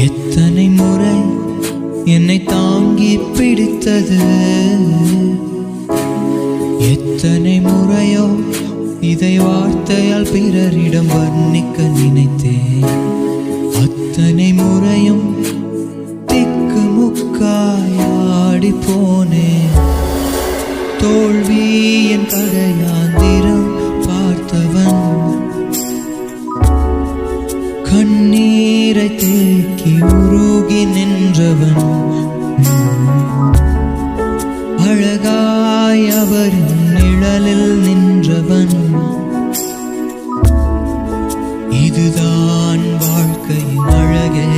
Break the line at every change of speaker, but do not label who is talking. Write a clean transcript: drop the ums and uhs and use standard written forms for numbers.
எத்தனை முறை என்னை தாங்கி பிடித்தது, எத்தனை முறையோ இதை வார்த்தையால் பிறரிடம் வர்ணிக்க நினைத்தேன். அத்தனை முறையும் திக்கு முக்காயாடி போனேன். தோல்வி என் கடையாந்திரம் பார்த்தவன், கண்ணீரை தேக்கி உருகி நின்றவன், அழகாய் அவரின் நிழலில் நின்றவன். இதுதான் வாழ்க்கையின் அழகே.